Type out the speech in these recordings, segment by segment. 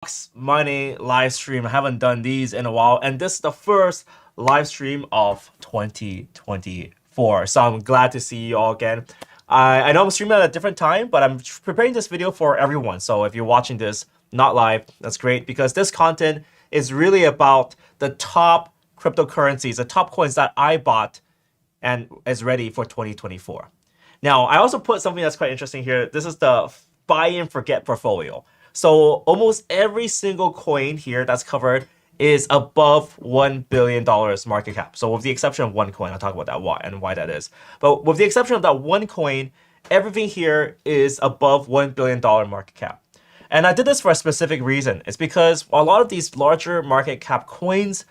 Boxmining live stream. I haven't done these in a while, and this is the first live stream of 2024. So I'm glad to see you all again. I know I'm streaming at a different time, but I'm preparing this video for everyone. So if you're watching this not live, that's great because this content is really about the top cryptocurrencies, the top coins that I bought and is ready for 2024. Now, I also put something that's quite interesting here. This is the buy and forget portfolio. So almost every single coin here that's covered is above $1 billion market cap. So with the exception of one coin, I'll talk about that why that is. But with the exception of that one coin, everything here is above $1 billion market cap. And I did this for a specific reason. It's because a lot of these larger market cap coins,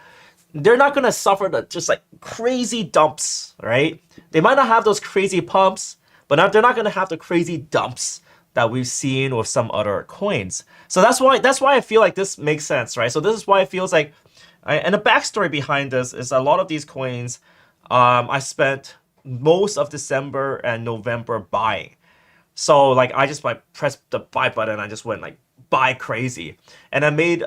they're not going to suffer the just like crazy dumps, right? They might not have those crazy pumps, but they're not going to have the crazy dumps that we've seen with some other coins. So that's why I feel like this makes sense, right? So this is why it feels like, and the backstory behind this is a lot of these coins, I spent most of December and November buying. So like I just like pressed the buy button, I just went like buy crazy, and I made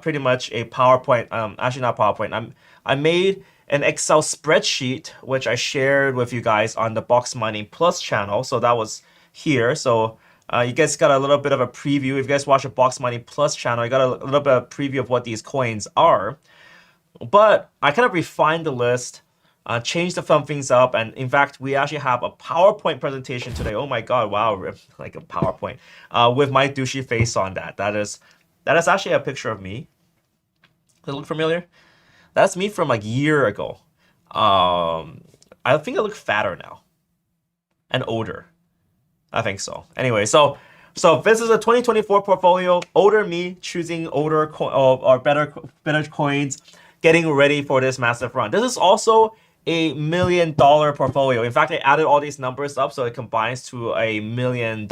pretty much a PowerPoint. Actually not PowerPoint. I made an Excel spreadsheet which I shared with you guys on the Boxmining Plus channel. So that was here. So you guys got a little bit of a preview. If you guys watch the Boxmining Plus channel, you got a little bit of preview of what these coins are. But I kind of refined the list, changed some things up, and in fact, we actually have a PowerPoint presentation today. Oh my God, wow, like a PowerPoint with my douchey face on that. That is actually a picture of me. Does it look familiar? That's me from like a year ago. I think I look fatter now and older. I think so. Anyway, so this is a 2024 portfolio. Older me choosing older or better coins, getting ready for this massive run. This is also a $1 million portfolio. In fact, I added all these numbers up so it combines to $1 million.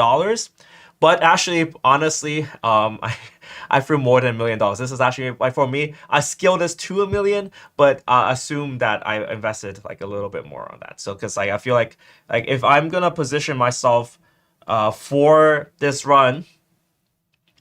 But actually, honestly, I threw more than $1 million. This is actually, like for me, I scaled this to $1 million, but assume that I invested like a little bit more on that. So because like I feel like if I'm gonna position myself for this run,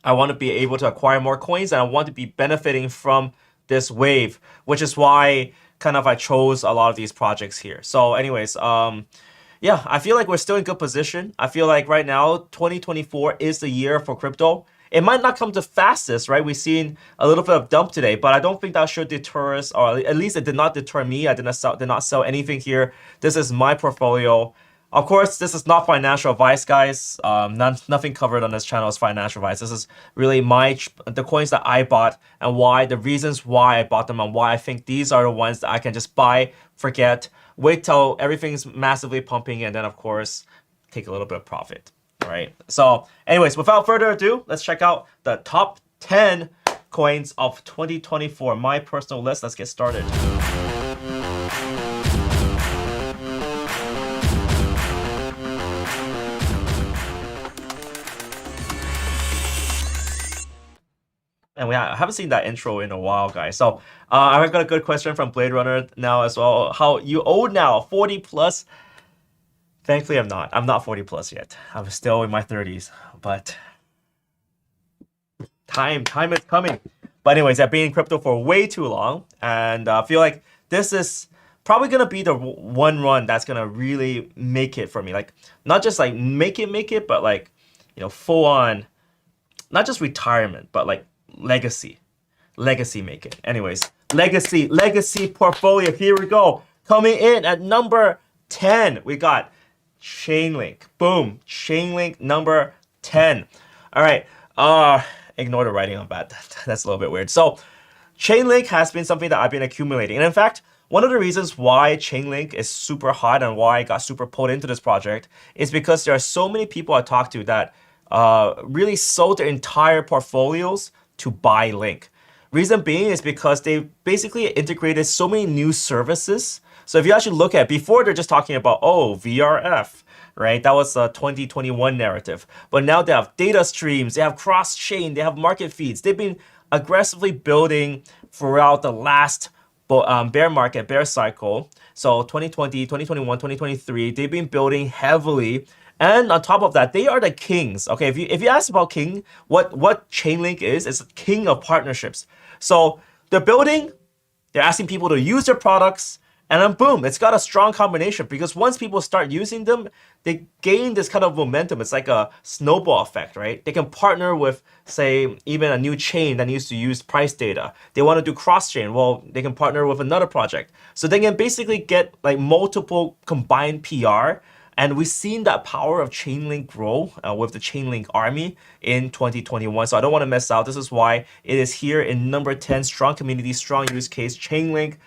I want to be able to acquire more coins and I want to be benefiting from this wave, which is why kind of I chose a lot of these projects here. So anyways, yeah, I feel like we're still in good position. I feel like right now, 2024 is the year for crypto. It might not come the fastest, right? We've seen a little bit of dump today, but I don't think that should deter us, or at least it did not deter me. I did not sell anything here. This is my portfolio. Of course, this is not financial advice, guys. Nothing covered on this channel is financial advice. This is really the coins that I bought and why, the reasons why I bought them and why I think these are the ones that I can just buy, forget, wait till everything's massively pumping, and then of course, take a little bit of profit, right? So anyways, without further ado, let's check out the top 10 coins of 2024, my personal list. Let's get started. And I haven't seen that intro in a while, guys. So I've got a good question from Blade Runner now as well. How you old now? 40 plus? Thankfully, I'm not. I'm not 40 plus yet. I'm still in my 30s. But time is coming. But anyways, I've been in crypto for way too long, and I feel like this is probably gonna be the one run that's gonna really make it for me. Like not just like make it, but like full on, not just retirement, but like legacy make it. Anyways, legacy portfolio, here we go. Coming in at number 10, we got Chainlink. Boom, Chainlink number 10. All right, ignore the writing on that. That's a little bit weird. So Chainlink has been something that I've been accumulating, and in fact, one of the reasons why Chainlink is super hot and why I got super pulled into this project is because there are so many people I talk to that really sold their entire portfolios to buy Link. Reason being is because they basically integrated so many new services. So if you actually look at before, they're just talking about, oh, VRF, right? That was a 2021 narrative. But now they have data streams, they have cross-chain, they have market feeds. They've been aggressively building throughout the last bear cycle. So 2020, 2021, 2023, they've been building heavily. And on top of that, they are the kings. Okay, if you ask about king, what Chainlink is, it's king of partnerships. So they're building, they're asking people to use their products, and then boom, it's got a strong combination because once people start using them, they gain this kind of momentum. It's like a snowball effect, right? They can partner with, say, even a new chain that needs to use price data. They want to do cross-chain. Well, they can partner with another project. So they can basically get like multiple combined PR. And we've seen that power of Chainlink grow with the Chainlink army in 2021. So I don't want to miss out. This is why it is here in number 10, strong community, strong use case, Chainlink.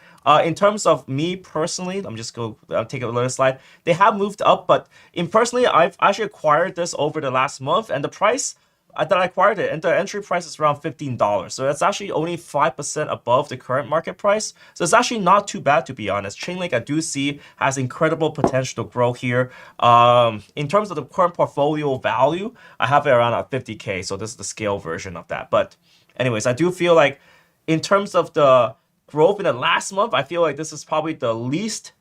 In terms of me personally, I'm just go take a little slide. They have moved up, but in personally, I've actually acquired this over the last month, and the price that I acquired it, and the entry price is around $15. So it's actually only 5% above the current market price. So it's actually not too bad, to be honest. Chainlink, I do see, has incredible potential to grow here. In terms of the current portfolio value, I have it around at 50K. So this is the scale version of that. But anyways, I do feel like in terms of the growth in the last month, I feel like this is probably the least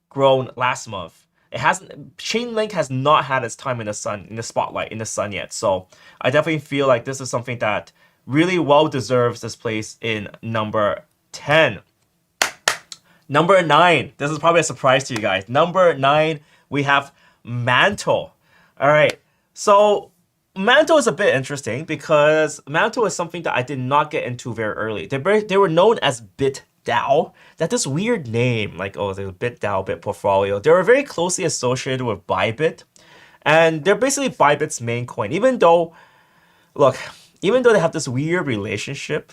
grown last month. It hasn't. Chainlink has not had its time in the sun, in the spotlight, in the sun yet. So I definitely feel like this is something that really well deserves this place in number 10. Number 9. This is probably a surprise to you guys. Number 9, we have Mantle. All right. So Mantle is a bit interesting because Mantle is something that I did not get into very early. They were known as BitDAO. That this weird name, like, oh, there's BitDAO, Bitportfolio. They were very closely associated with Bybit. And they're basically Bybit's main coin. Even though, look, even though they have this weird relationship,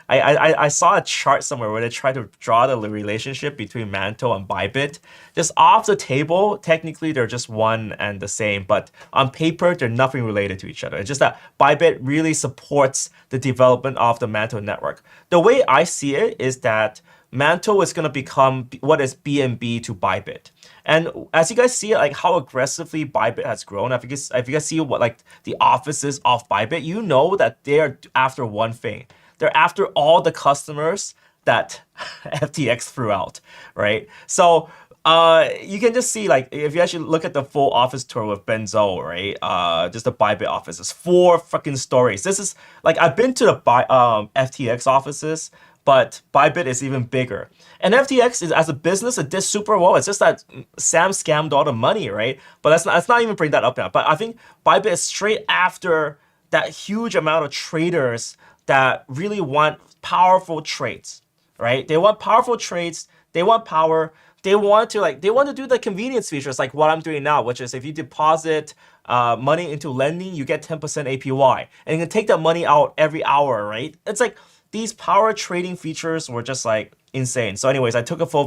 I saw a chart somewhere where they tried to draw the relationship between Mantle and Bybit. Just off the table, technically they're just one and the same, but on paper they're nothing related to each other. It's just that Bybit really supports the development of the Mantle network. The way I see it is that Mantle is going to become what is BNB to Bybit. And as you guys see, like how aggressively Bybit has grown, if you guys see what like the offices of Bybit, you know that they are after one thing. They're after all the customers that FTX threw out, right? So you can just see, like, if you actually look at the full office tour with Benzo, right? Just the Bybit offices, 4 freaking stories. This is like, I've been to the FTX offices, but Bybit is even bigger. And FTX is, as a business, it did super well. It's just that Sam scammed all the money, right? But let's not even bring that up now. But I think Bybit is straight after that huge amount of traders that really want powerful trades, right? They want powerful trades. They want power. They want to do the convenience features like what I'm doing now, which is if you deposit money into lending, you get 10% APY, and you can take that money out every hour, right? It's like these power trading features were just like insane. So anyways, I took a full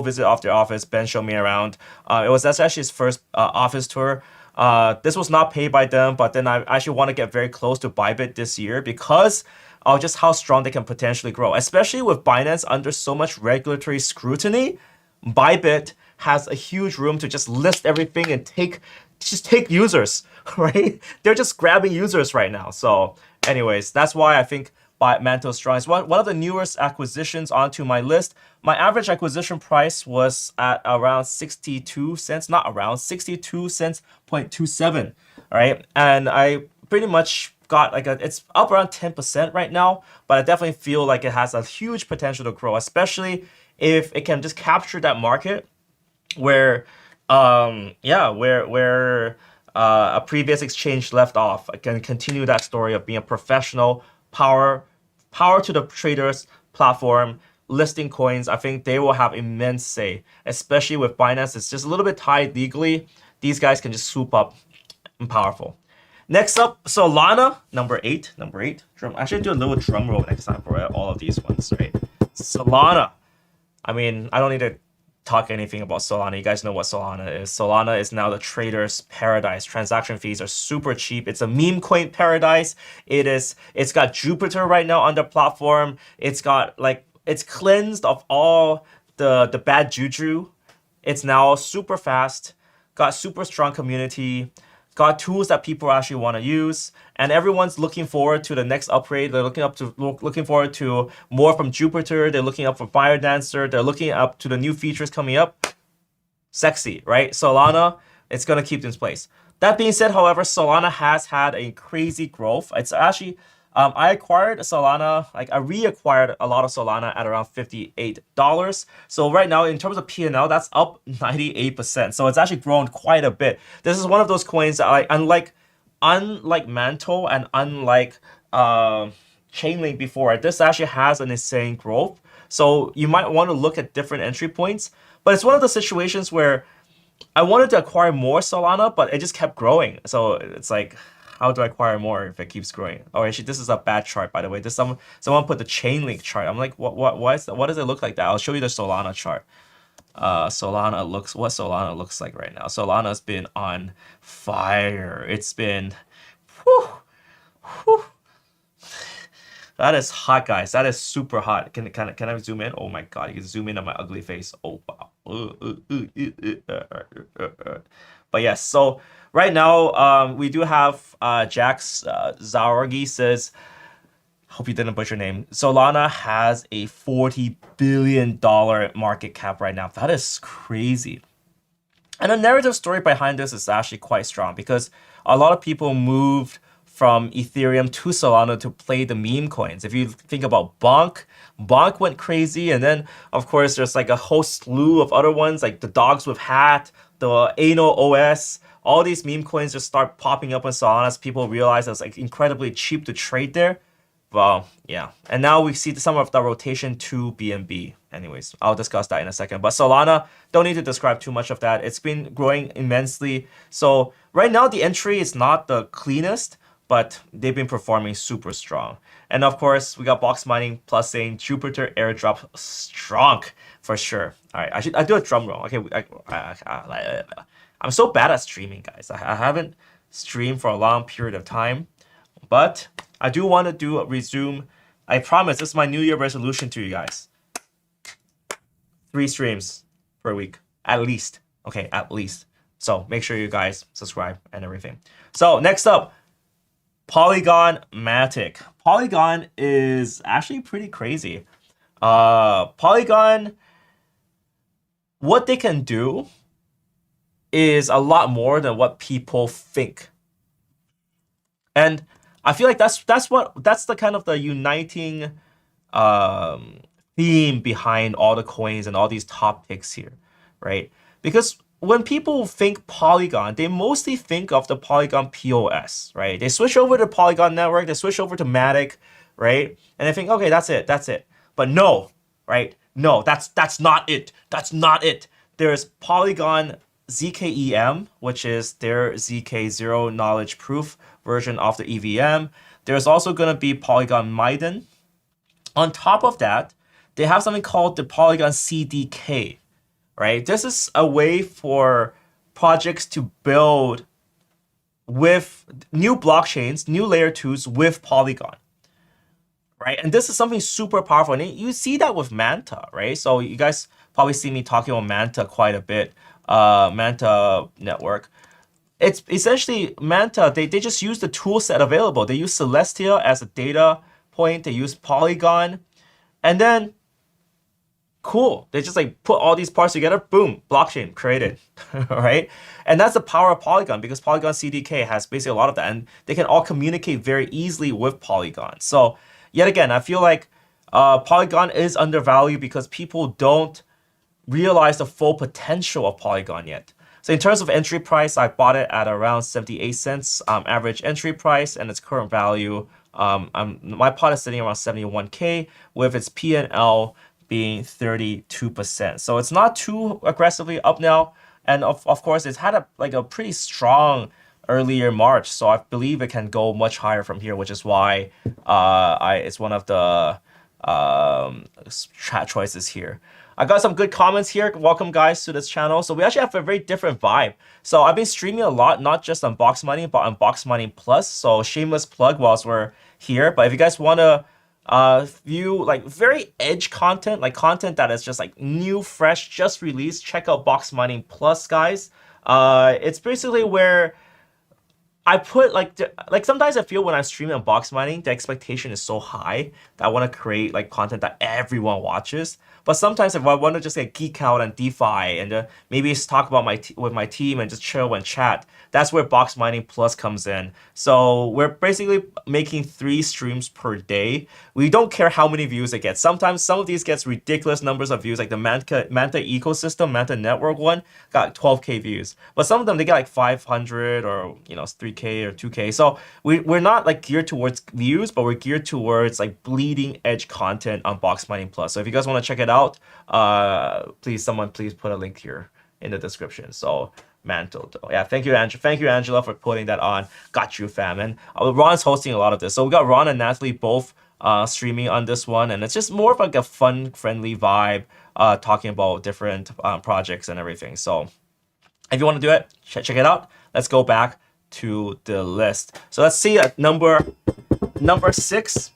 visit of their office. Ben showed me around. That's actually his first office tour. This was not paid by them, but then I actually want to get very close to Bybit this year because of just how strong they can potentially grow, especially with Binance under so much regulatory scrutiny. Bybit has a huge room to just list everything and take users, right? They're just grabbing users right now. So anyways, that's why I think Mantle is strong. It's one of the newest acquisitions onto my list. My average acquisition price was at around 62 cents, not around, 62 cents 0.27, right? And I pretty much got it's up around 10% right now, but I definitely feel like it has a huge potential to grow, especially if it can just capture that market where, a previous exchange left off. I can continue that story of being a professional power to the traders platform, listing coins. I think they will have immense say, especially with Binance. It's just a little bit tied legally. These guys can just swoop up and powerful. Next up, Solana, number 8. I should do a little drum roll next time for all of these ones, right? Solana. I mean, I don't need to talk anything about Solana. You guys know what Solana is. Solana is now the trader's paradise. Transaction fees are super cheap. It's a meme coin paradise. It's got Jupiter right now on the platform. It's cleansed of all the bad juju. It's now super fast, got super strong community, got tools that people actually want to use, and everyone's looking forward to the next upgrade. They're looking forward to more from Jupiter. They're looking up for Fire Dancer. They're looking up to the new features coming up. Sexy, right? Solana, it's gonna keep in place. That being said, however, Solana has had a crazy growth. It's actually I acquired Solana, like I reacquired a lot of Solana at around $58. So right now, in terms of P&L, that's up 98%. So it's actually grown quite a bit. This is one of those coins that, like, unlike Mantle and unlike Chainlink before, this actually has an insane growth. So you might want to look at different entry points. But it's one of the situations where I wanted to acquire more Solana, but it just kept growing. So it's like, how do I acquire more if it keeps growing? Oh, actually, this is a bad chart, by the way. This someone put the Chainlink chart. I'm like, what does it look like that? I'll show you the Solana chart. What Solana looks like right now. Solana's been on fire. It's been, whew, whew. That is hot, guys. That is super hot. Can I zoom in? Oh my god, you can zoom in on my ugly face. Oh wow. But yes, so right now we do have Jax Zargi says, hope you didn't butcher your name. Solana has a $40 billion market cap right now. That is crazy. And the narrative story behind this is actually quite strong because a lot of people moved from Ethereum to Solana to play the meme coins. If you think about Bonk went crazy, and then of course there's like a whole slew of other ones like the dogs with hat, the Anal OS. All these meme coins just start popping up on Solana as people realize it's like incredibly cheap to trade there. Well, yeah. And now we see some of the rotation to BNB. Anyways, I'll discuss that in a second. But Solana, don't need to describe too much of that. It's been growing immensely. So right now the entry is not the cleanest, but they've been performing super strong. And of course, we got Boxmining plus saying Jupiter airdrop strong for sure. All right, I do a drum roll. Okay, I'm so bad at streaming, guys. I haven't streamed for a long period of time, but I do want to resume. I promise this is my New Year resolution to you guys. 3 streams per week, at least. Okay, at least. So make sure you guys subscribe and everything. So next up, Polygon Matic. Polygon is actually pretty crazy. Polygon, what they can do is a lot more than what people think. And I feel like that's the kind of the uniting theme behind all the coins and all these top picks here, right? Because when people think Polygon, they mostly think of the Polygon POS, right? They switch over to Polygon network, they switch over to Matic, right? And they think, okay, that's it. But no, right? No, that's not it. That's not it. There's Polygon ZKEM, which is their ZK zero knowledge proof version of the EVM. There's also going to be Polygon Maiden. On top of that, they have something called the Polygon CDK, right? This is a way for projects to build with new blockchains, new layer 2s with Polygon, right? And this is something super powerful. And you see that with Manta, right? So you guys probably see me talking about Manta quite a bit, Manta network. It's essentially Manta, they just use the tool set available. They use Celestia as a data point. They use Polygon. And then cool. They just like put all these parts together, boom, blockchain created, right? And that's the power of Polygon because Polygon CDK has basically a lot of that and they can all communicate very easily with Polygon. So yet again, I feel like Polygon is undervalued because people don't realize the full potential of Polygon yet. So in terms of entry price, I bought it at around 78 cents average entry price and its current value. My pot is sitting around 71K with its P&L being 32%. So it's not too aggressively up now. And of course, it's had a pretty strong earlier March. So I believe it can go much higher from here, which is why it's one of the chat choices here. I got some good comments here. Welcome guys to this channel. So we actually have a very different vibe. So I've been streaming a lot, not just on Boxmining, but on Boxmining Plus. So shameless plug whilst we're here. But if you guys want to view like very edge content, like content that is just like new, fresh, just released, check out Boxmining Plus, guys. It's basically where I put like sometimes I feel when I stream on Boxmining, the expectation is so high that I want to create like content that everyone watches. But sometimes if I want to just like geek out on DeFi and maybe just talk about with my team and just chill and chat, that's where Boxmining Plus comes in. So we're basically making 3 streams per day. We don't care how many views it gets. Sometimes some of these gets ridiculous numbers of views, like the Manta ecosystem, Manta network one got 12K views. But some of them they get like 500 or 3K or 2K. So we're not like geared towards views, but we're geared towards like bleeding edge content on Boxmining Plus. So if you guys want to check it out, please put a link here in the description. So Mantle, though. Yeah, thank you, Angela. Thank you, Angela, for putting that on. Got you, fam. And Ron's hosting a lot of this. So we got Ron and Natalie both streaming on this one, and it's just more of like a fun, friendly vibe, talking about different projects and everything. So if you want to do it, check it out. Let's go back to the list. So let's see at number 6.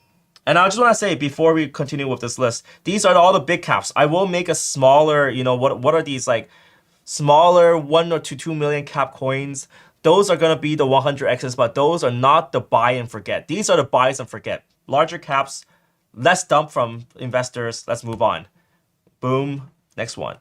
And I just want to say before we continue with this list, these are all the big caps. I will make a smaller, what are these like smaller 1 or 2 million cap coins? Those are going to be the 100x's, but those are not the buy and forget. These are the buys and forget. Larger caps, less dump from investors. Let's move on. Boom. Next one.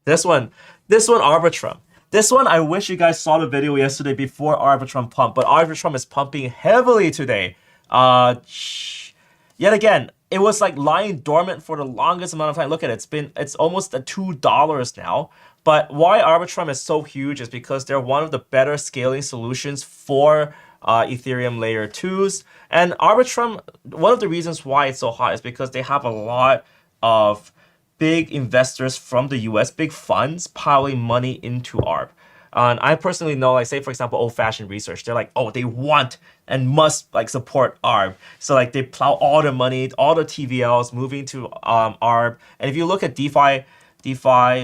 This one, Arbitrum. This one, I wish you guys saw the video yesterday before Arbitrum pumped, but Arbitrum is pumping heavily today. Yet again, it was like lying dormant for the longest amount of time. Look at it, it's almost at $2 now. But why Arbitrum is so huge is because they're one of the better scaling solutions for Ethereum layer 2s. And Arbitrum, one of the reasons why it's so hot is because they have a lot of big investors from the US, big funds piling money into ARB. And I personally know, like, say, for example, old-fashioned research, they're like, oh, they want and must, like, support ARB. So, like, they plow all the money, all the TVLs moving to ARB. And if you look at DeFi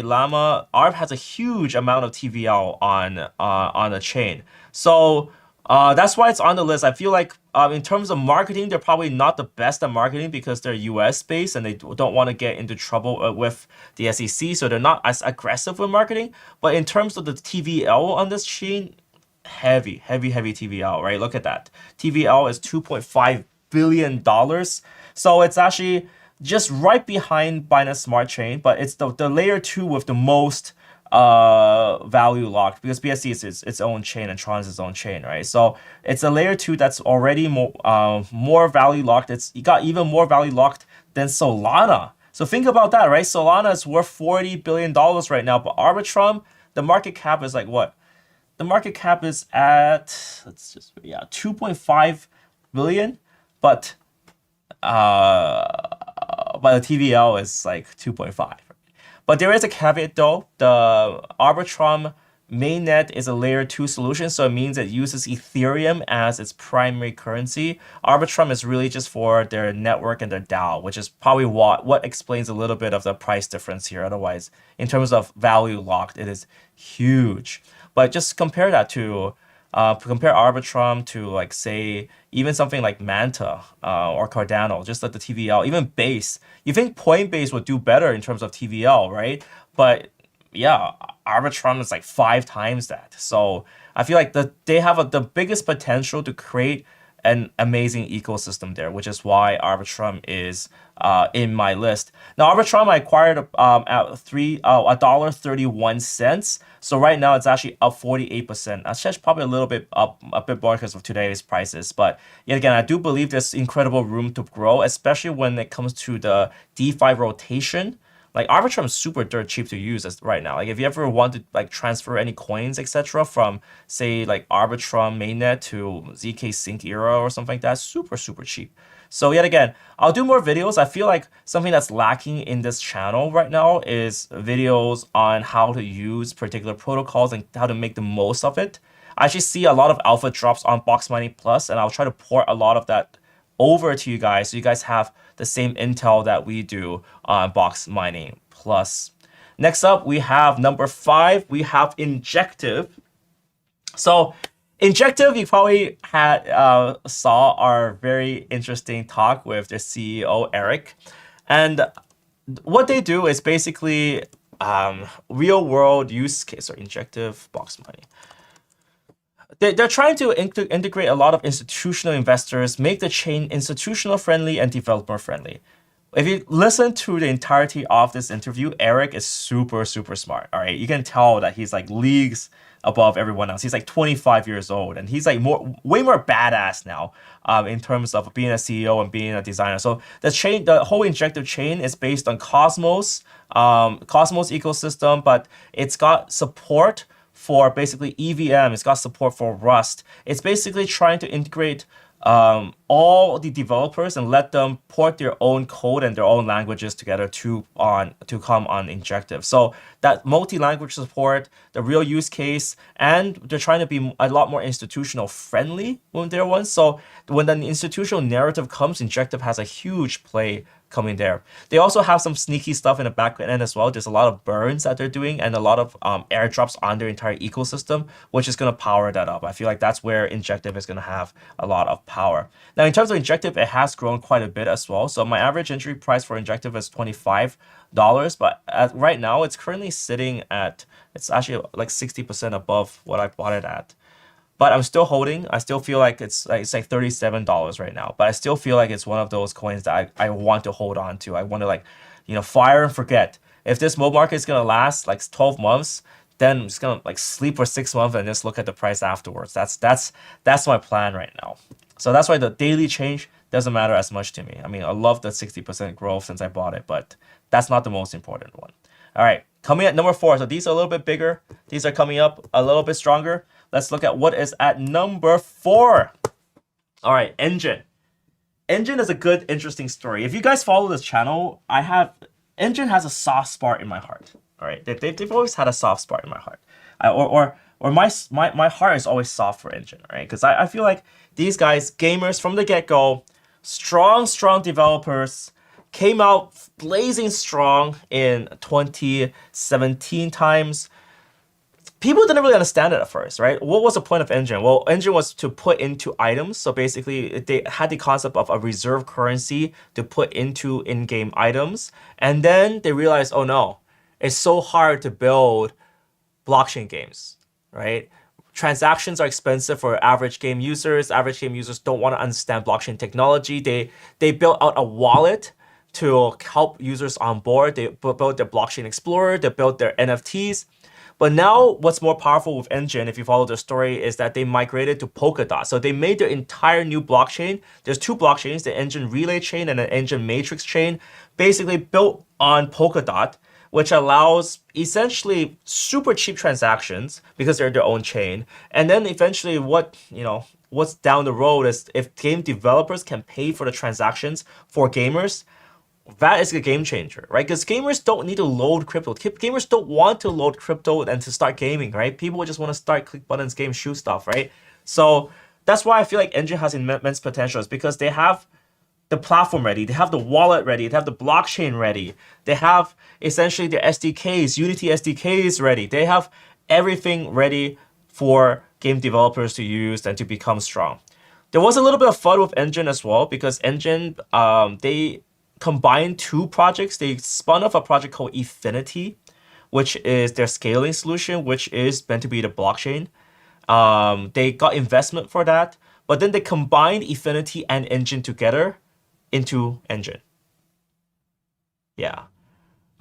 Llama, ARB has a huge amount of TVL on the chain. So that's why it's on the list. I feel like in terms of marketing, they're probably not the best at marketing because they're US based and they don't want to get into trouble with the SEC. So they're not as aggressive with marketing. But in terms of the TVL on this chain, heavy TVL, right? Look at that. TVL is $2.5 billion. So it's actually just right behind Binance Smart Chain, but it's the layer 2 with the most value locked because BSC is its own chain and Tron is its own chain, right? So it's a layer 2 that's already more value locked. It got even more value locked than Solana. So think about that, right? Solana is worth $40 billion right now, but Arbitrum, the market cap is like what? The market cap is at 2.5 billion, but the TVL is like 2.5. But there is a caveat though. The Arbitrum mainnet is a layer 2 solution, so it means it uses Ethereum as its primary currency. Arbitrum is really just for their network and their DAO, which is probably what explains a little bit of the price difference here. Otherwise, in terms of value locked, it is huge. But just compare that to compare Arbitrum to, like, say, even something like Manta or Cardano, just like the TVL, even Base. You think Coinbase would do better in terms of TVL, right? But yeah, Arbitrum is like 5 times that. So I feel like they have the biggest potential to create an amazing ecosystem there, which is why Arbitrum is in my list. Now, Arbitrum I acquired at $1.31. So right now it's actually up 48%. That's just probably a little bit up, a bit more because of today's prices. But yet again, I do believe there's incredible room to grow, especially when it comes to the DeFi rotation. Like, Arbitrum is super dirt cheap to use right now. Like, if you ever want to like transfer any coins, etc., from, say, like Arbitrum mainnet to ZK Sync era or something like that, super cheap. So yet again, I'll do more videos. I feel like something that's lacking in this channel right now is videos on how to use particular protocols and how to make the most of it. I actually see a lot of alpha drops on Boxmining Plus, and I'll try to port a lot of that over to you guys so you guys have the same intel that we do on Boxmining Plus. Next up, we have number 5. We have Injective. So Injective, you probably had saw our very interesting talk with their CEO Eric, and what they do is basically real world use case or Injective Boxmining. they're trying to integrate a lot of institutional investors, make the chain institutional friendly and developer friendly. If you listen to the entirety of this interview, Eric is super, super smart. All right. You can tell that he's like leagues above everyone else. He's like 25 years old and he's like way more badass now in terms of being a CEO and being a designer. So the whole Injective chain is based on Cosmos ecosystem, but it's got support for basically EVM. It's got support for Rust. It's basically trying to integrate all the developers and let them port their own code and their own languages together to come on Injective. So that multi-language support, the real use case, and they're trying to be a lot more institutional friendly when they're one. So when the institutional narrative comes, Injective has a huge play coming there. They also have some sneaky stuff in the back end as well. There's a lot of burns that they're doing and a lot of airdrops on their entire ecosystem, which is going to power that up. I feel like that's where Injective is going to have a lot of power. Now, in terms of Injective, it has grown quite a bit as well. So my average entry price for Injective is $25, but right now it's currently sitting at, it's actually like 60% above what I bought it at. But I'm still holding. I still feel like it's like $37 right now. But I still feel like it's one of those coins that I want to hold on to. I want to fire and forget. If this bull market is gonna last like 12 months, then I'm just gonna like sleep for 6 months and just look at the price afterwards. That's my plan right now. So that's why the daily change doesn't matter as much to me. I mean, I love the 60% growth since I bought it, but that's not the most important one. All right, coming at number 4. So these are a little bit bigger. These are coming up a little bit stronger. Let's look at what is at number 4. All right, Engine. Engine is a good, interesting story. If you guys follow this channel, Engine has a soft spot in my heart. All right, they've always had a soft spot in my heart. My heart is always soft for Engine, right? Because I feel like these guys, gamers from the get-go, strong developers, came out blazing strong in 2017 times. People didn't really understand it at first, right? What was the point of Engine? Well, Engine was to put into items. So basically, they had the concept of a reserve currency to put into in-game items. And then they realized, oh no, it's so hard to build blockchain games, right? Transactions are expensive for average game users. Average game users don't want to understand blockchain technology. They built out a wallet to help users on board. They built their blockchain explorer. They built their NFTs. But now what's more powerful with Engine, if you follow the story, is that they migrated to Polkadot. So they made their entire new blockchain. There's 2 blockchains, the Engine Relay chain and the Engine Matrix chain, basically built on Polkadot, which allows essentially super cheap transactions because they're their own chain. And then eventually what's down the road is if game developers can pay for the transactions for gamers, that is a game changer, right? Because gamers don't need to load crypto. Gamers don't want to load crypto and to start gaming, right? People just want to start, click buttons, game, shoot stuff, right? So that's why I feel like Engine has immense potential, is because they have the platform ready, they have the wallet ready, they have the blockchain ready, they have essentially their SDKs, Unity SDKs ready. They have everything ready for game developers to use and to become strong. There was a little bit of fun with Engine as well, because Engine, they combined 2 projects. They spun off a project called Infinity, which is their scaling solution, which is meant to be the blockchain. They got investment for that, but then they combined Infinity and Engine together into Engine. Yeah.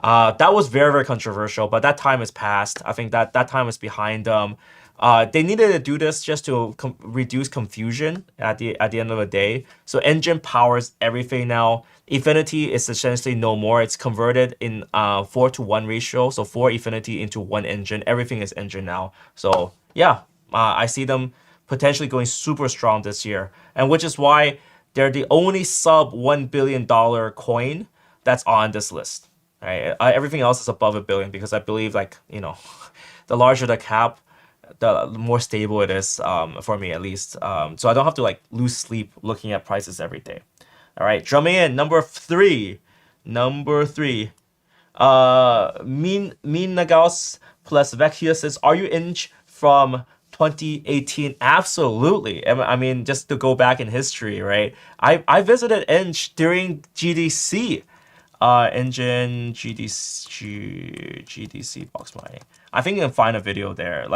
That was very, very controversial, but that time is past. I think that time is behind them. They needed to do this just to reduce confusion at the end of the day. So Engine powers everything now. Infinity is essentially no more. It's converted in 4-to-1 ratio. So 4 Infinity into 1 Engine. Everything is Engine now. So yeah, I see them potentially going super strong this year. And which is why they're the only sub $1 billion coin that's on this list. Right? Everything else is above $1 billion, because I believe the larger the cap, the more stable it is, for me at least. So I don't have to lose sleep looking at prices every day. All right, drumming in number 3. Mean Nagaus plus Vecchia says, are you Inch from 2018? Absolutely. I mean, just to go back in history, right? I visited Inch during GDC. Engine GDC Boxmining. I think you can find a video there.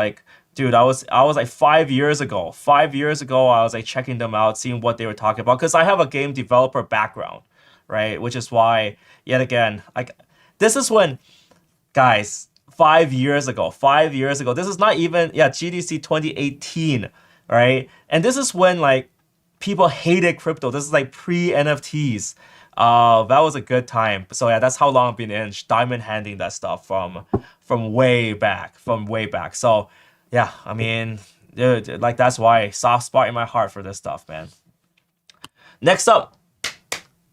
Dude, I was like 5 years ago. 5 years ago, I was like checking them out, seeing what they were talking about. Because I have a game developer background, right? Which is why, yet again, like this is when, guys, 5 years ago, 5 years ago, this is not even, yeah, GDC 2018, right? And this is when like people hated crypto. This is like pre-NFTs. That was a good time. So yeah, that's how long I've been in diamond handing that stuff from way back, from way back. So yeah, I mean, dude, like that's why soft spot in my heart for this stuff, man. Next up,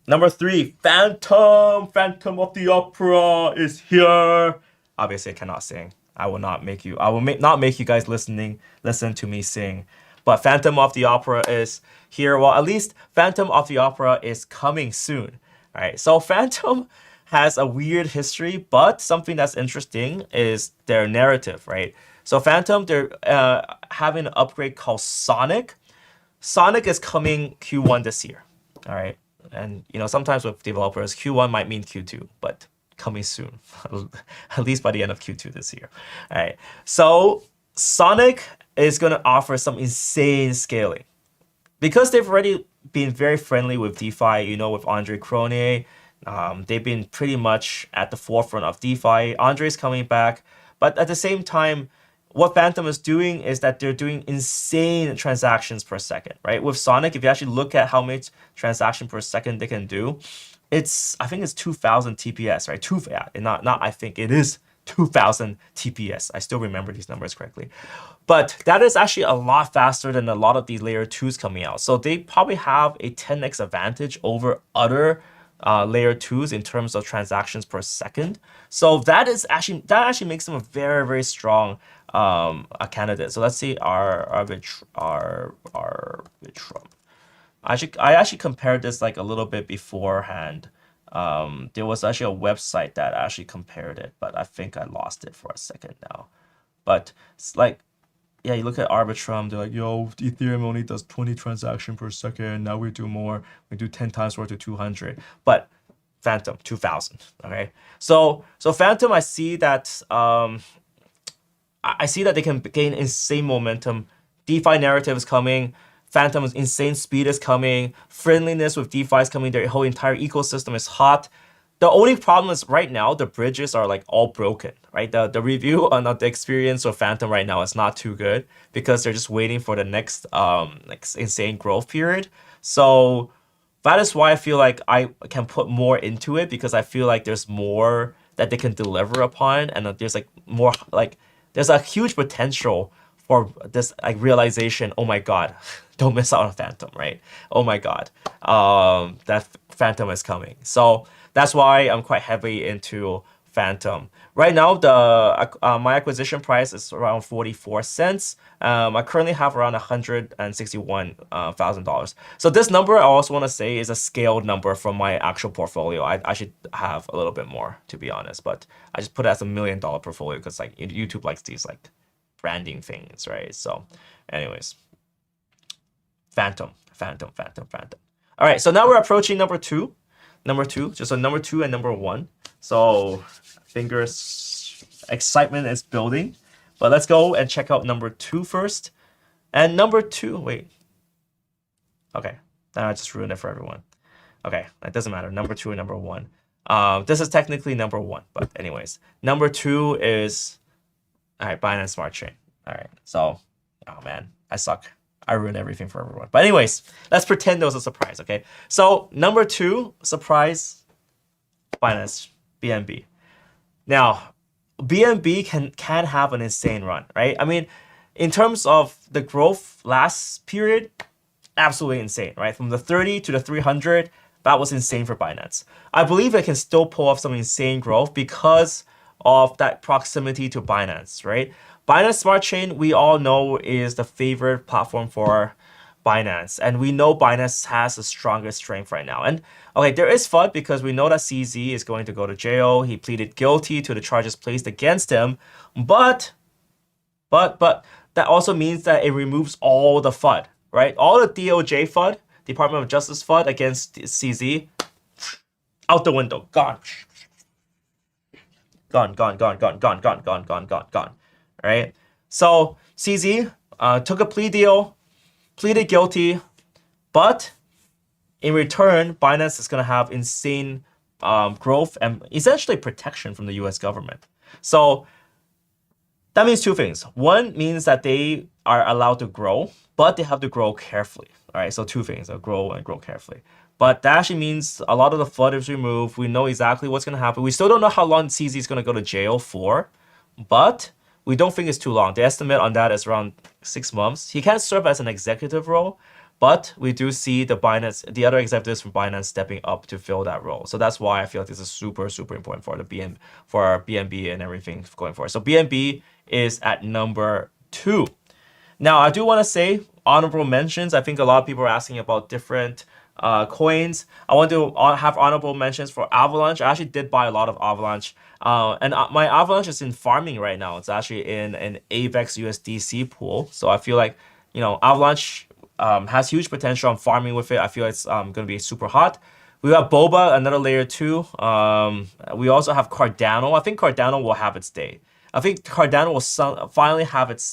number 3, Phantom. Phantom of the Opera is here. Obviously, I cannot sing. I will not make you. I will not make you guys listen to me sing. But Phantom of the Opera is here. Well, at least Phantom of the Opera is coming soon. All right. So Phantom has a weird history, but something that's interesting is their narrative, right? So Phantom, they're having an upgrade called Sonic. Sonic is coming Q1 this year. All right. And you know, sometimes with developers, Q1 might mean Q2, but coming soon, at least by the end of Q2 this year. All right. So Sonic is going to offer some insane scaling because they've already been very friendly with DeFi, you know, with Andre Cronje. They've been pretty much at the forefront of DeFi. Andre's coming back, but at the same time, what Phantom is doing is that they're doing insane transactions per second, right? With Sonic, if you actually look at how many transactions per second they can do, I think it's 2,000 TPS, right? I think it is 2,000 TPS. I still remember these numbers correctly. But that is actually a lot faster than a lot of these layer 2s coming out. So they probably have a 10x advantage over other layer 2s in terms of transactions per second. So that actually makes them a very, very strong a candidate. So let's see our Arbitrum. I actually compared this like a little bit beforehand. There was actually a website that actually compared it, but I think I lost it for a second now. But it's like, yeah, you look at Arbitrum, they're like, yo, Ethereum only does 20 transactions per second. Now we do more. We do 10 times more to 200. But Phantom, 2,000. Okay. So Phantom, I see that they can gain insane momentum. DeFi narrative is coming. Phantom's insane speed is coming. Friendliness with DeFi is coming. Their whole entire ecosystem is hot. The only problem is right now, the bridges are like all broken, right? The review on the experience of Phantom right now is not too good because they're just waiting for the next insane growth period. So that is why I feel like I can put more into it because I feel like there's more that they can deliver upon. And there's like more, like there's a huge potential for this like realization, oh my God, don't miss out on Phantom, right? Oh my God, that Phantom is coming. So that's why I'm quite heavy into Phantom. Right now, my acquisition price is around 44 cents. I currently have around $161,000. So this number I also want to say is a scaled number from my actual portfolio. I should have a little bit more, to be honest, but I just put it as $1 million portfolio because like YouTube likes these like branding things, right? So anyways, Phantom. All right, so now we're approaching number two, just a number 2 and number 1. So excitement is building, but let's go and check out number 2 first. And number 2, wait. Okay, now I just ruined it for everyone. Okay, it doesn't matter, number 2 and number 1. This is technically number 1, but anyways, number 2 is, all right, Binance Smart Chain. All right, so, oh man, I suck. I ruined everything for everyone. But anyways, let's pretend there was a surprise, okay? So number 2, surprise, Binance, BNB. Now, BNB can have an insane run, right? I mean, in terms of the growth last period, absolutely insane, right? From the 30 to the 300, that was insane for Binance. I believe it can still pull off some insane growth because of that proximity to Binance, right? Binance Smart Chain, we all know, is the favorite platform for Binance. And we know Binance has the strongest strength right now. And okay, there is FUD because we know that CZ is going to go to jail. He pleaded guilty to the charges placed against him. But that also means that it removes all the FUD, right? All the DOJ FUD, Department of Justice FUD against CZ, out the window, gone. Gone. Right? So CZ took a plea deal, pleaded guilty, but in return, Binance is going to have insane growth and essentially protection from the US government. So that means two things. One means that they are allowed to grow, but they have to grow carefully. All right, so two things, grow and grow carefully. But that actually means a lot of the FUD is removed. We know exactly what's going to happen. We still don't know how long CZ is going to go to jail for, but we don't think it's too long. The estimate on that is around 6 months. He can't serve as an executive role, but we do see the other executives from Binance stepping up to fill that role. So that's why I feel like this is super, super important for our BNB and everything going forward. So BNB is at number 2. Now, I do want to say honorable mentions. I think a lot of people are asking about different coins. I want to have honorable mentions for Avalanche. I actually did buy a lot of Avalanche. And my Avalanche is in farming right now. It's actually in an AVEX USDC pool. So I feel like, Avalanche has huge potential. I'm farming with it. I feel it's going to be super hot. We got Boba, another layer 2. We also have Cardano. I think Cardano will have its day. I think Cardano will finally have its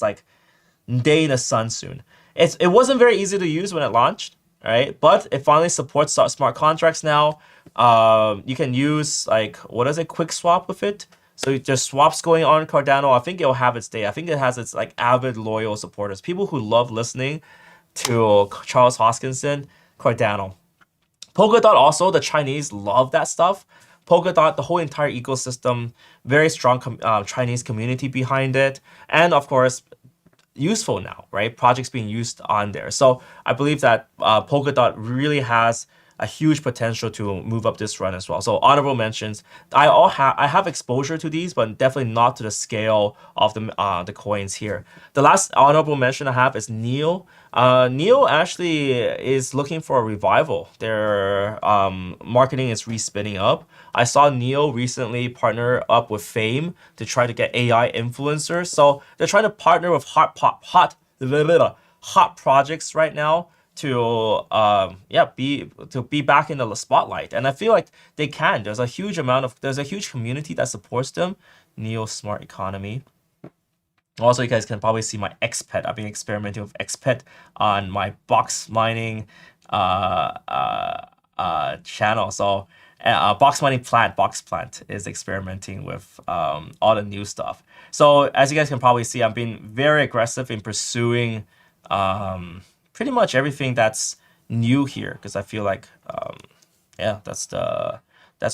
day in the sun soon. It wasn't very easy to use when it launched, right? But it finally supports smart contracts now. You can use quick swap with it. So there's swaps going on Cardano. I think it'll have its day. I think it has its avid loyal supporters, people who love listening to Charles Hoskinson. Cardano. Polkadot also, the Chinese love that stuff. Polkadot, the whole entire ecosystem, very strong Chinese community behind it. And of course, useful now, right? Projects being used on there. So I believe that Polkadot really has a huge potential to move up this run as well. So honorable mentions. I have exposure to these, but definitely not to the scale of the coins here. The last honorable mention I have is Neo. Neo actually is looking for a revival. Their marketing is respinning up. I saw Neo recently partner up with Fame to try to get AI influencers. So they're trying to partner with hot projects right now to be back in the spotlight. And I feel like they can. There's a huge community that supports them. Neo Smart Economy. Also, you guys can probably see my XPET. I've been experimenting with XPET on my Boxmining channel. So Boxmining Boxplant is experimenting with all the new stuff. So as you guys can probably see, I've been very aggressive in pursuing pretty much everything that's new here, because I feel like that's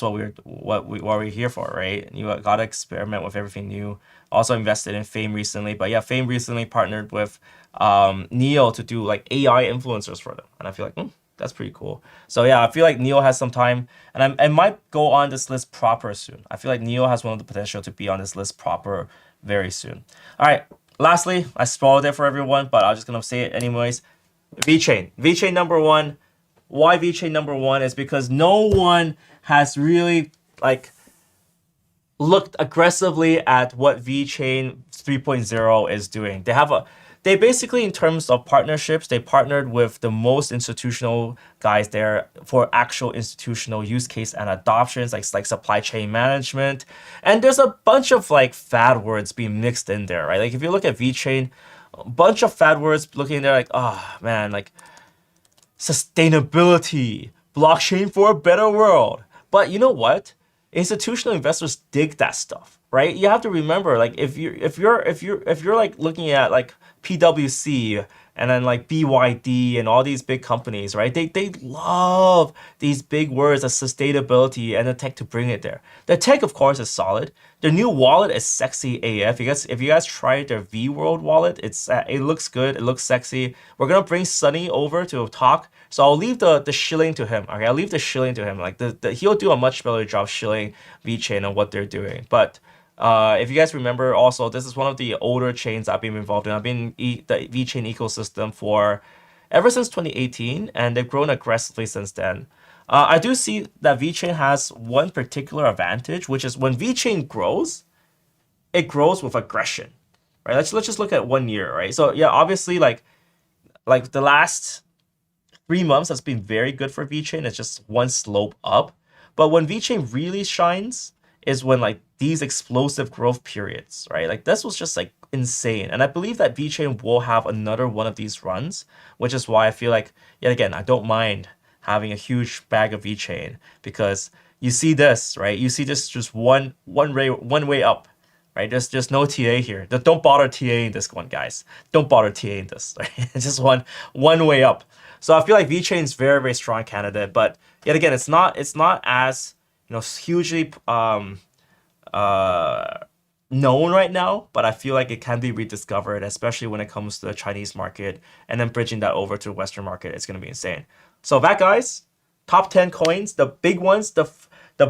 what we're here for, right? You gotta experiment with everything new. Also invested in Fame recently, but yeah, Fame recently partnered with Neo to do AI influencers for them, and I feel like that's pretty cool. So yeah, I feel like Neo has some time, and I might go on this list proper soon. I feel like Neo has one of the potential to be on this list proper very soon. All right, lastly, I spoiled it for everyone, but I'm just gonna say it anyways. VChain number 1. Why VChain number 1 is because no one has really looked aggressively at what VChain 3.0 is doing. They basically, in terms of partnerships, they partnered with the most institutional guys there for actual institutional use case and adoptions, like supply chain management. And there's a bunch of fad words being mixed in there, right? If you look at VChain, a bunch of fad words looking there oh man, sustainability, blockchain for a better world. But you know what? Institutional investors dig that stuff, right? You have to remember, if you're looking at PwC and then BYD and all these big companies, right? They love these big words of sustainability and the tech to bring it there. The tech, of course, is solid. Their new wallet is sexy AF. If you guys tried their V World wallet, it looks good. It looks sexy. We're gonna bring Sunny over to talk. So I'll leave the shilling to him. Okay, I'll leave the shilling to him. He'll do a much better job shilling VChain and what they're doing. But if you guys remember, also this is one of the older chains I've been involved in. I've been in the VChain ecosystem for ever since 2018, and they've grown aggressively since then. I do see that VChain has one particular advantage, which is when VChain grows, it grows with aggression, right? Let's just look at 1 year, right? So yeah, obviously the last 3 months has been very good for VChain. It's just one slope up. But when VChain really shines is when these explosive growth periods, right? This was just insane. And I believe that VChain will have another one of these runs, which is why I feel like, yet again, I don't mind having a huge bag of VChain, because you see this, right? You see this just one way up, right? There's no TA here. Don't bother TAing this one, guys. Don't bother TAing this, right? It's just one way up. So I feel like VChain is very, very strong candidate, but yet again, it's not as, you know, hugely known right now, but I feel like it can be rediscovered, especially when it comes to the Chinese market, and then bridging that over to the Western market. It's going to be insane. So that, guys, top 10 coins, the big ones, the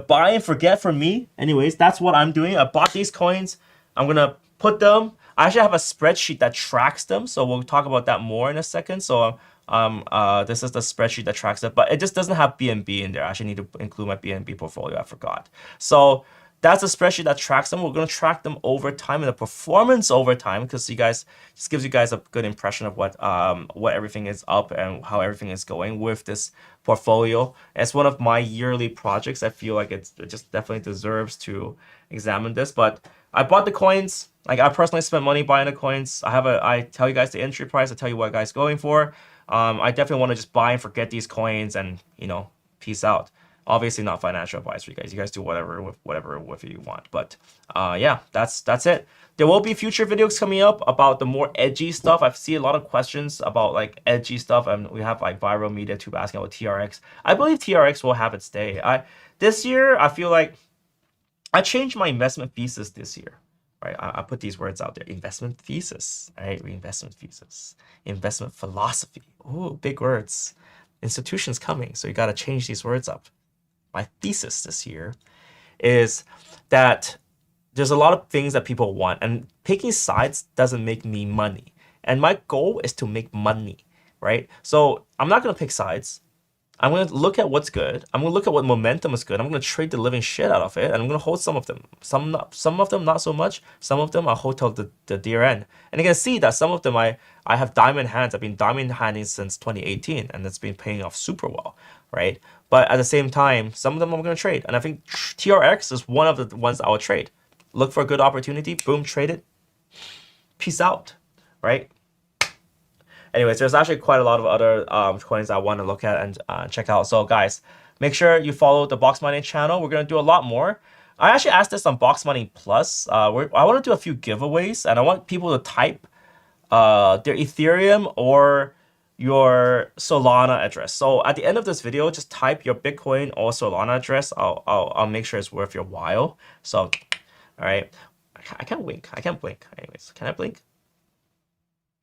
buy and forget for me. Anyways, that's what I'm doing. I bought these coins. I'm going to put them. I actually have a spreadsheet that tracks them, so we'll talk about that more in a second. So this is the spreadsheet that tracks it, but it just doesn't have BNB in there. I actually need to include my BNB portfolio. I forgot. So that's a spreadsheet that tracks them. We're going to track them over time and the performance over time, because you guys, just gives you guys a good impression of what everything is up and how everything is going with this portfolio. It's one of my yearly projects. I feel like it just definitely deserves to examine this. But I bought the coins. Like, I personally spent money buying the coins. I tell you guys the entry price. I tell you what guys going for. I definitely want to just buy and forget these coins and, you know, peace out. Obviously not financial advice for you guys. You guys do whatever you want. But yeah, that's it. There will be future videos coming up about the more edgy stuff. I've seen a lot of questions about like edgy stuff, and we have like Viral Media Tube asking about TRX. I believe TRX will have its day. This year I feel like I changed my investment thesis this year. Right, I put these words out there: investment thesis, right? Investment thesis, investment philosophy. Oh, big words. Institutions coming, so you got to change these words up. My thesis this year is that there's a lot of things that people want, and picking sides doesn't make me money. And my goal is to make money, right? So I'm not going to pick sides. I'm going to look at what's good. I'm going to look at what momentum is good. I'm going to trade the living shit out of it, and I'm going to hold some of them. Some of them not so much. Some of them I'll hold till the dear end. And you can see that some of them I have diamond hands. I've been diamond handing since 2018, and it's been paying off super well, right? But at the same time, some of them I'm going to trade. And I think TRX is one of the ones I will trade. Look for a good opportunity. Boom, trade it. Peace out, right? Anyways, there's actually quite a lot of other coins I want to look at and check out. So guys, make sure you follow the Boxmining channel. We're going to do a lot more. I actually asked this on Boxmining Plus. I want to do a few giveaways, and I want people to type their Ethereum or your Solana address. So at the end of this video, just type your Bitcoin or Solana address. I'll make sure it's worth your while. So, all right. I can't blink. Anyways, can I blink?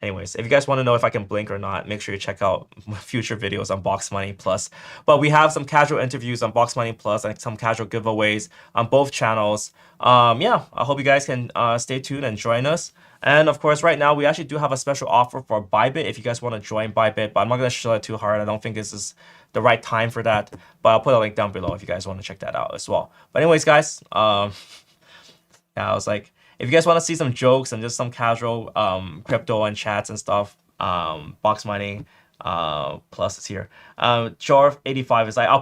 Anyways, if you guys want to know if I can blink or not, make sure you check out future videos on Boxmining Plus. But we have some casual interviews on Boxmining Plus and some casual giveaways on both channels. Yeah, I hope you guys can stay tuned and join us. And of course, right now, we actually do have a special offer for Bybit if you guys want to join Bybit. But I'm not going to show it too hard. I don't think this is the right time for that. But I'll put a link down below if you guys want to check that out as well. But anyways, guys, yeah, I was like, if you guys want to see some jokes and just some casual crypto and chats and stuff, Boxmining Plus is here. Jor85 is like, I'll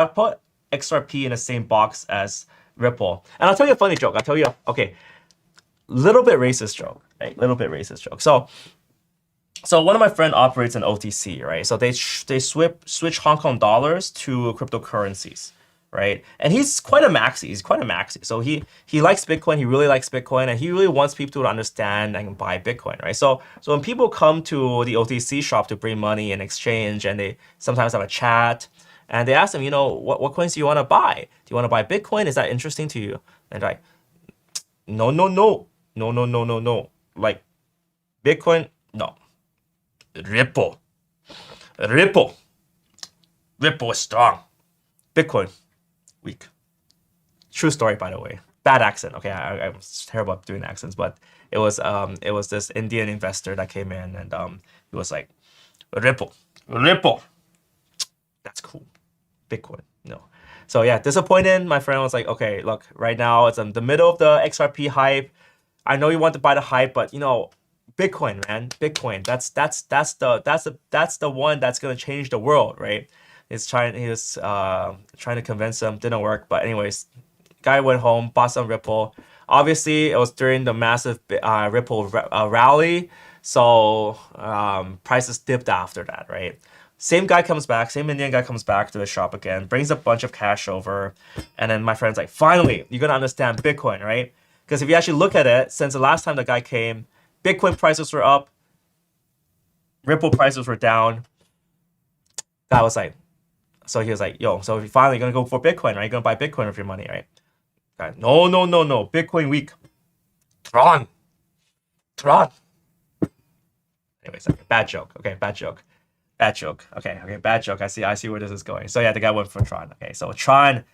put XRP in the same box as Ripple. And I'll tell you a funny joke. Okay, little bit racist joke, right? Little bit racist joke. So one of my friend operates an OTC, right? So they switch Hong Kong dollars to cryptocurrencies. Right, and he's quite a maxi. So he likes Bitcoin. He really likes Bitcoin, and he really wants people to understand and buy Bitcoin, right? So when people come to the OTC shop to bring money in exchange, and they sometimes have a chat, and they ask him, you know, what coins do you want to buy? Do you want to buy Bitcoin? Is that interesting to you? And like, no. Like, Bitcoin, no. Ripple is strong. Bitcoin, weak. True story, by the way. Bad accent. Okay, I'm terrible at doing accents, but it was this Indian investor that came in, and he was like, Ripple, that's cool. Bitcoin, no. So yeah, disappointed. My friend was like, okay, look, right now it's in the middle of the XRP hype. I know you want to buy the hype, but you know, Bitcoin, man, Bitcoin. That's the one that's gonna change the world, right? He was trying to convince him, didn't work. But anyways, guy went home, bought some Ripple. Obviously, it was during the massive Ripple rally, so prices dipped after that, right? Same guy comes back, same Indian guy comes back to the shop again, brings a bunch of cash over, and then my friend's like, finally, you're gonna understand Bitcoin, right? Because if you actually look at it, since the last time the guy came, Bitcoin prices were up, Ripple prices were down. Guy was like, so he was like, yo, so finally you're gonna go for Bitcoin, right? You're gonna buy Bitcoin with your money, right? Guy, no, Bitcoin weak. Tron. Anyways, okay, bad joke. Okay, bad joke. Okay, bad joke. I see where this is going. So yeah, the guy went for Tron. Okay, so Tron,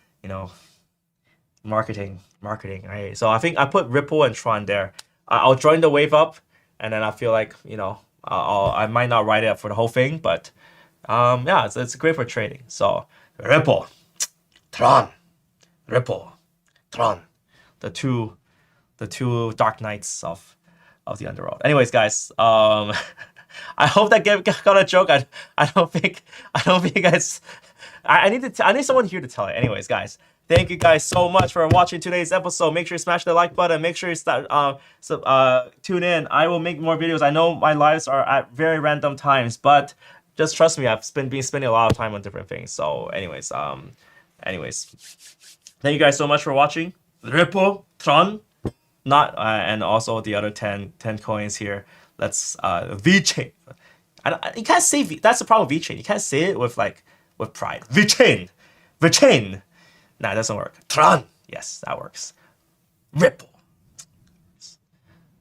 marketing, right? So I think I put Ripple and Tron there. I'll join the wave up, and then I feel like, I might not ride it up for the whole thing, but yeah, it's great for trading. So Ripple, Tron, Ripple, Tron, the two dark knights of the underworld. Anyways, guys, I hope that got a joke. I don't think guys. I need someone here to tell it. Anyways, guys, thank you guys so much for watching today's episode. Make sure you smash the like button. Make sure you tune in. I will make more videos. I know my lives are at very random times, but just trust me, I've been spending a lot of time on different things. So, anyways, thank you guys so much for watching. Ripple, Tron, not and also the other 10 coins here. Let's VChain. You can't say that's the problem with VChain. You can't say it with pride. VChain. Nah, it doesn't work. Tron. Yes, that works. Ripple.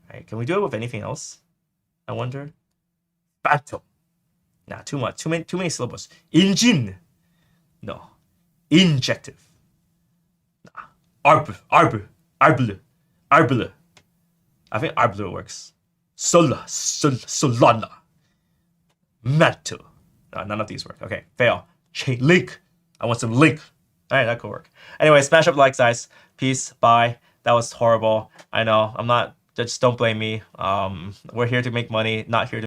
All right, can we do it with anything else? I wonder. Phantom. Nah, too much. Too many syllables. Engine. No. Injective. Nah. Arbor. I think Arbor works. Solana. Mantle. None of these work. Okay, fail. Chainlink. I want some link. All right, that could work. Anyway, smash up the like, guys. Peace. Bye. That was horrible. I know. I'm not. Just don't blame me. We're here to make money, not here to